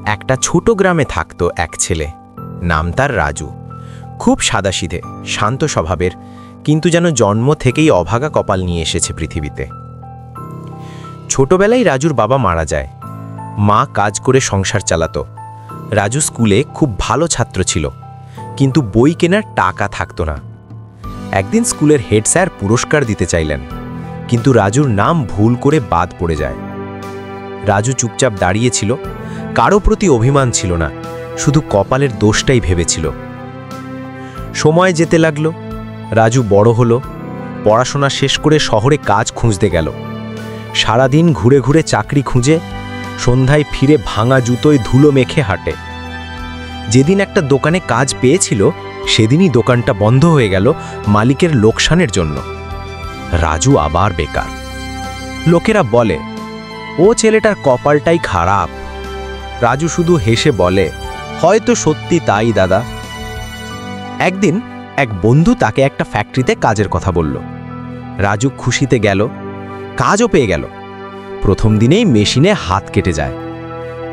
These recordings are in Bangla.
একটা ছোট গ্রামে থাকতো এক ছেলে, নাম তার রাজু। খুব সাদাসিধে, শান্ত স্বভাবের, কিন্তু যেন জন্ম থেকেই অভাগা কপাল নিয়ে এসেছে পৃথিবীতে। ছোটবেলায় রাজুর বাবা মারা যায়। মা কাজ করে সংসার চালাতো। রাজু স্কুলে খুব ভালো ছাত্র ছিল, কিন্তু বই কেনার টাকা থাকতো না। একদিন স্কুলের হেড স্যার পুরস্কার দিতে চাইলেন, কিন্তু রাজুর নাম ভুল করে বাদ পড়ে যায়। রাজু চুপচাপ দাঁড়িয়েছিল, কারো প্রতি অভিমান ছিল না, শুধু কপালের দোষটাই ভেবেছিল। সময় যেতে লাগলো, রাজু বড় হলো, পড়াশোনা শেষ করে শহরে কাজ খুঁজতে গেল। সারাদিন ঘুরে ঘুরে চাকরি খুঁজে সন্ধ্যায় ফিরে ভাঙা জুতোয় ধুলো মেখে হাঁটে। যেদিন একটা দোকানে কাজ পেয়েছিল, সেদিনই দোকানটা বন্ধ হয়ে গেল মালিকের লোকসানের জন্য। রাজু আবার বেকার। লোকেরা বলে, ও ছেলেটার কপালটাই খারাপ। রাজু শুধু হেসে বলে, হয়তো সত্যি তাই দাদা। একদিন এক বন্ধু তাকে একটা ফ্যাক্টরিতে কাজের কথা বলল। রাজু খুশিতে গেল, কাজও পেয়ে গেল। প্রথম দিনেই মেশিনে হাত কেটে যায়।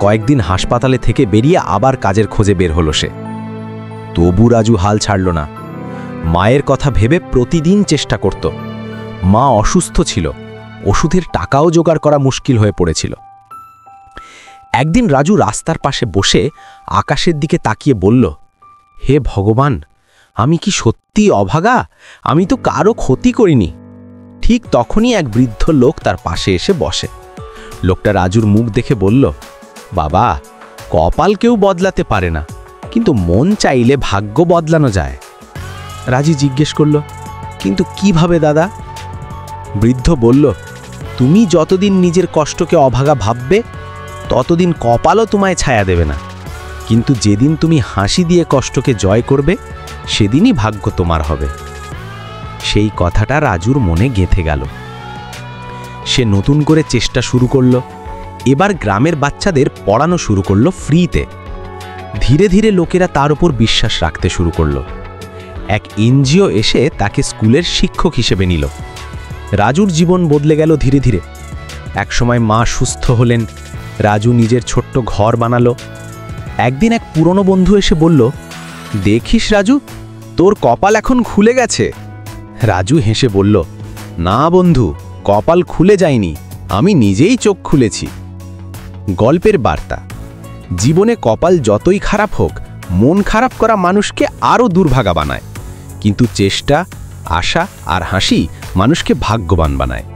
কয়েকদিন হাসপাতালে থেকে বেরিয়ে আবার কাজের খোঁজে বের হলো সে। তবু রাজু হাল ছাড়ল না। মায়ের কথা ভেবে প্রতিদিন চেষ্টা করত। মা অসুস্থ ছিল, ওষুধের টাকাও জোগাড় করা মুশকিল হয়ে পড়েছিল। একদিন রাজু রাস্তার পাশে বসে আকাশের দিকে তাকিয়ে বলল, হে ভগবান, আমি কি সত্যি অভাগা? আমি তো কারো ক্ষতি করিনি। ঠিক তখনই এক বৃদ্ধ লোক তার পাশে এসে বসে। লোকটা রাজুর মুখ দেখে বলল, বাবা, কপাল কেউ বদলাতে পারে না, কিন্তু মন চাইলে ভাগ্য বদলানো যায়। রাজু জিজ্ঞেস করল, কিন্তু কিভাবে দাদা? বৃদ্ধ বলল, তুমি যতদিন নিজের কষ্টকে অভাগা ভাববে, ততদিন কপালও তোমায় ছায়া দেবে না। কিন্তু যেদিন তুমি হাসি দিয়ে কষ্টকে জয় করবে, সেদিনই ভাগ্য তোমার হবে। সেই কথাটা রাজুর মনে গেঁথে গেল। সে নতুন করে চেষ্টা শুরু করল। এবার গ্রামের বাচ্চাদের পড়ানো শুরু করল ফ্রিতে। ধীরে ধীরে লোকেরা তার উপর বিশ্বাস রাখতে শুরু করল। এক এনজিও এসে তাকে স্কুলের শিক্ষক হিসেবে নিল। রাজুর জীবন বদলে গেল ধীরে ধীরে। একসময় মা সুস্থ হলেন, রাজু নিজের ছোট্ট ঘর বানালো। একদিন এক পুরনো বন্ধু এসে বলল, দেখিস রাজু, তোর কপাল এখন খুলে গেছে। রাজু হেসে বলল, না বন্ধু, কপাল খুলে যায়নি, আমি নিজেই চোখ খুলেছি। গল্পের বার্তা, জীবনে কপাল যতই খারাপ হোক, মন খারাপ করা মানুষকে আরও দুর্ভাগা বানায়, কিন্তু চেষ্টা, আশা আর হাসি মানুষকে ভাগ্যবান বানায়।